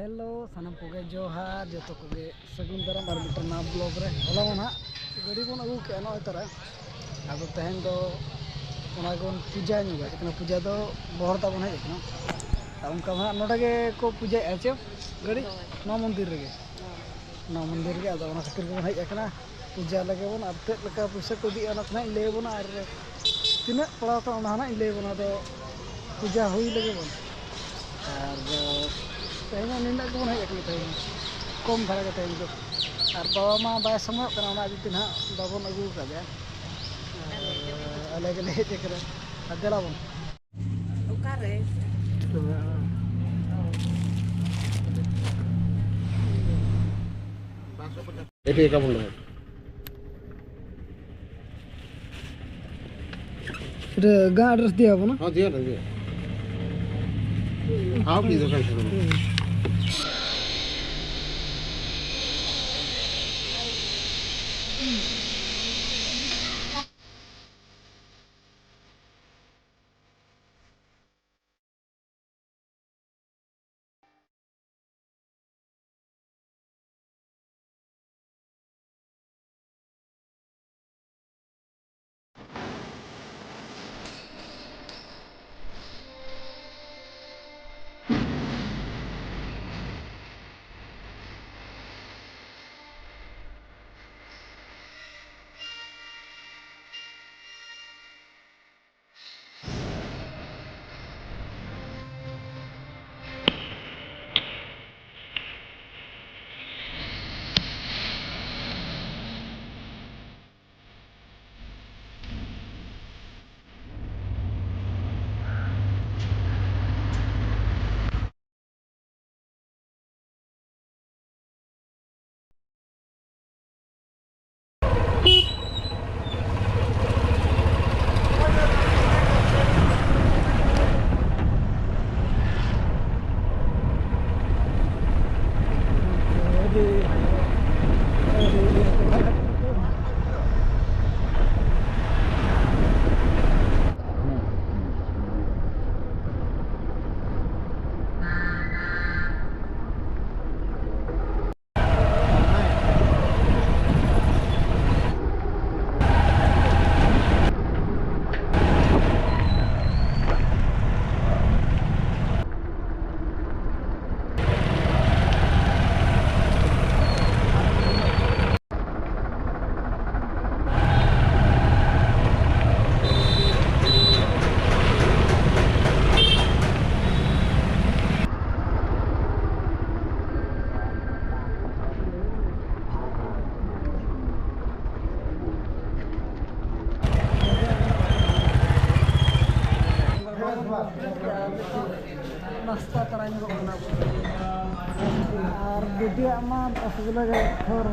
Hello सानम को जोहार जो को सगुन दाराम और मिटर ना ब्लॉग रे होला मन हां गाड़ी बन अगू के नय तरा अब तहन दो पूजा नुगा पूजा दो बहर ताबन हेज उनका हाँ नोटे को पूजा चे गाड़ी नौ मंदिर रे अद खातिर बन हेजना पूजा लगे बन और तेज पैसा को दी लै बना और तीना पड़ा ना लै बना दो पूजा हुई लगे बन और तेना निना को बन हेजना कम धारा के तेन और बाबा मा बाय समय दिन हाँ बाबन अगू का अलग ले हेज देला बन itu kamu loh. Sudah gak address dia apa na? Oh dia. How is it? नाश्ता कराएंगे बना और दीदी अम्मा रसगुल्ला के खबर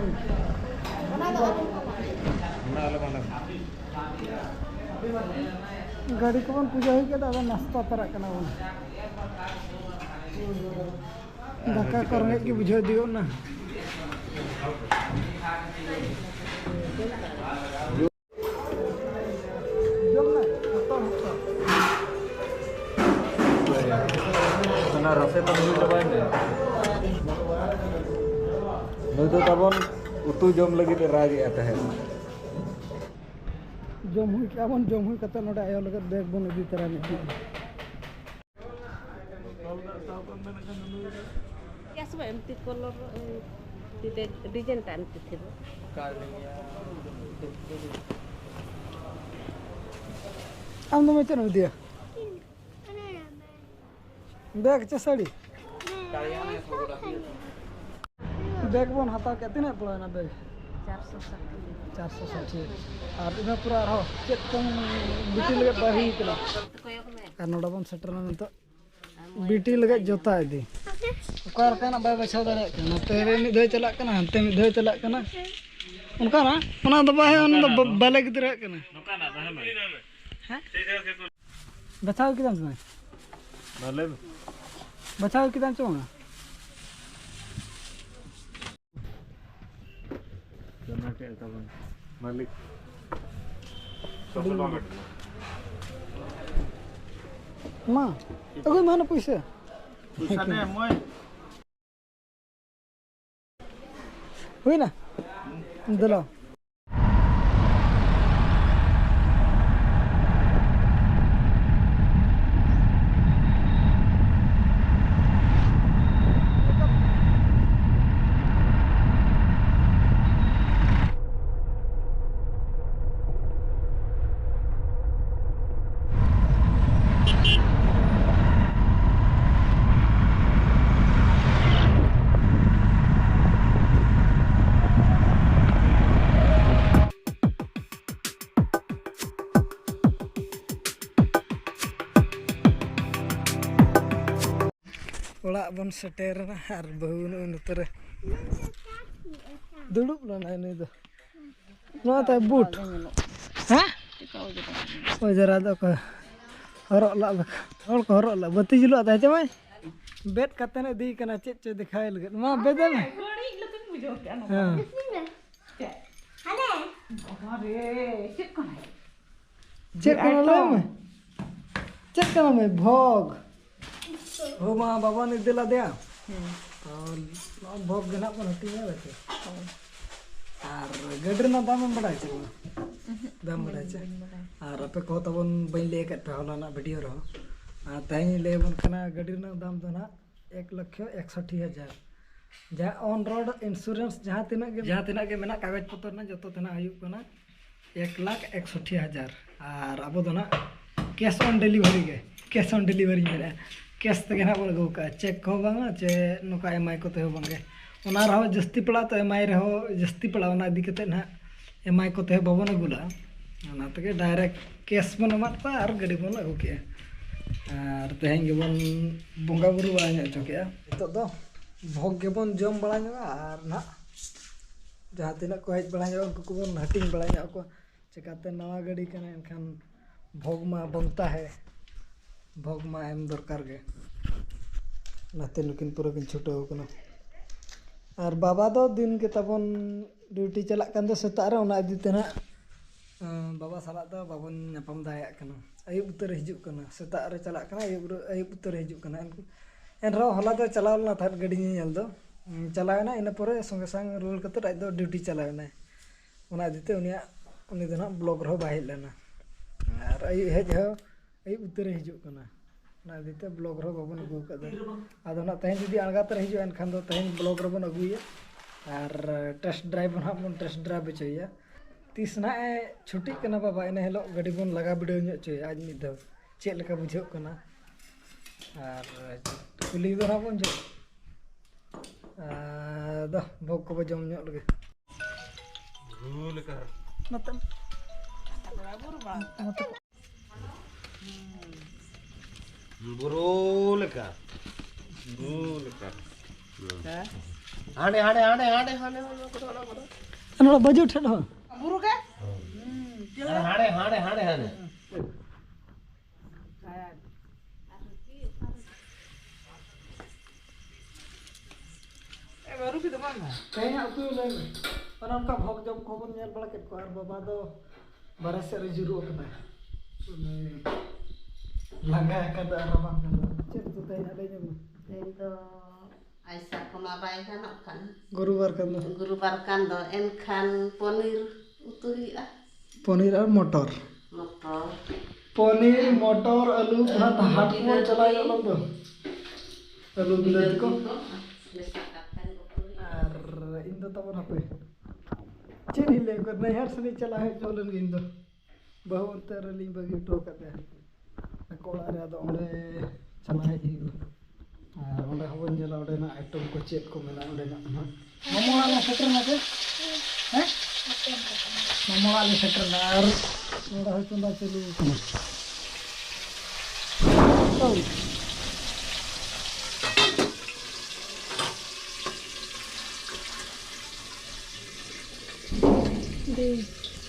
गाड़ी को पूजा हुई के नाश्ता तरह बन दाका करने की बुझा दियो ना rasa tamu cobain deh. Itu tabon utu jom lagi teragi atas. जम हुई क्या बन जम हुई कता नोडा आयो लगे बैग बन इदी तरह में क्या सब एमती कलर डिजाइन टाइम थे हम तो मैं चलो दिया बैग च साड़ी बैग बन हता के तीन पड़ा ना बैग 460 और इना पूरा रहो चेक कम बीटी लगे बाही कला और नोडा बन सेटर ना तो बीटी लगे जोता इदी ओकार काना बाय बछाव दारे कना तेरे नि धोय चला कना हंते मि धोय चला कना उनका ना ओना दो बाहे ओना दो बाले गिदरे कना नोका ना दहम हैं बचाव किदाम समय बाले बचाव किदाम चोंगा Karnataka tabon Malik Ma, aku mana puisa? Puisanya moy हुई ना दलो Olah bon seterna har bau nu tere duduk lah ini tuh no tay boot hah oh jara do ko horok la hor ko horok la bati julu ata chamai bet katana di kana chet che dikhai lagi ma beda na घड़ी लेकिन बुझो क्या ना हां अरे check कौन है cek kana me भोग हो मा बाबा ने दिला दिया और भोग गना पर हटी है वैसे और गडर ना दाम बड़ा है दाम बड़ा है और पे को तबन बइन ले के पे होला ना वीडियो रहो ताई ले बन कना गडर ना दाम दो ना 1,61,000 जा ऑन रोड इंश्योरेंस जहां तिना के मेना कागज पत्र ना जतो तना आयु कना 1,61,000 और अब दो ना कैश ऑन डिलीवरी मेरा कैश तक ना बोल गो का चेक को बांगा चे नुका एमआई को ते हो बांगे ओना रहो जस्ती पड़ा तो एमआई रहो जस्ती पड़ा ओना दी कते ना एमआई को ते बाबन अगुला ओना तके डायरेक्ट कैश बन माता और गाड़ी बन अगु के और तेहें के बन बोंगा बुरु बड़ा ᱧᱚᱜ चोकेया तो दो भोग के बन जम बड़ा ᱧᱚᱜ और ना जहां तिना को हेज बड़ा ᱧᱚᱜ को बन हटिंग बड़ा ᱧᱚᱜ को चिकाते नवा गाड़ी कने एनखान भोग मा बनता है भोग मा एम दरकार गे नाते नुकिन पूरा किन छुटो कना और बाबा दो दिन के तबन ड्यूटी चला कान दो सेता रे ओना इदीते ना बाबा साला दो बाबन नापम दाया कना अयुब उतर हिजुक कना सेता रे चला कना अयुब उतर हिजुक कना एन रो हला दो चलावना था गाड़ी नेल दो चलावना इन परे संगे संग रोल कते आज दो ड्यूटी चलावना ओना इदीते उनी दो ना ब्लॉग रो बाहिल लेना और हेज हो अयुब उतर हिजुक कना ना दीते ब्लॉग रो बाबन अगु कदा आदो ना तहें जुदी आंगात रे हिजु एनखान दो तहें ब्लॉग रो बन अगुया और टेस्ट ड्राइव ना बन टेस्ट ड्राइव बचैया तीस ना छुट्टी कना बाबा एने हेलो गाड़ी बन लगा बिडो ᱧᱚᱜ चोय आज मिद दो चेक लेका बुझो कना और कुली दो ना बन जो दो भोग को जम ᱧᱚᱜ लगे रूल का मतलब बुरुल का हाडे हाडे हाडे हाडे हाडे अनोड़ा बजू ठेडो बुरु के हाडे हाडे हाडे हाडे ए बारू की दमान ना कहीं अतु ले उनका भोग जम को बन नेल बड़ा के और बाबा दो बारह से जुरू कना लगा कदा रबा कदा चेक तो तय ना ले जम Itu Aisyah kemabai kan kan गुरुवार कन दो gurubar kan do enkan ponir uturi ah paneer और मटर motor पनीर मटर आलू भात हाट में चलाए लोग दो आलू बिलाती को besarkan uturi और इन दो तब ना पे चीनी ले कर नहीं हर सनी चला है चोलन इन दो बहुत तरली बगी टोक दे कोड़ा रे दो ओंडे चला है ही और ओंडे हवन जला ओंडे ना आइटम को चेक को मेना ओंडे ना ममोला ना सेटर ना के हैं ममोला ले सेटर ना और ओंडे हो चंदा चलू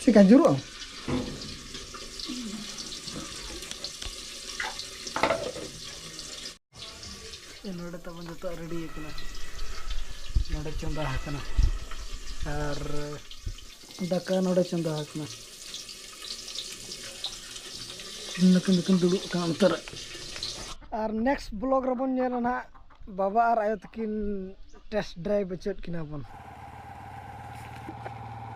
si kanjuru नोड़े तब जो रेडी नोड़े चंदा हाकना और दाका नोड़े चंदा हाकना नकिन नकिन दुड़ुब का अंतर और नेक्स्ट ब्लॉग रबन नेला ना बाबा और आयो तकिन टेस्ट ड्राइव बचत किना बन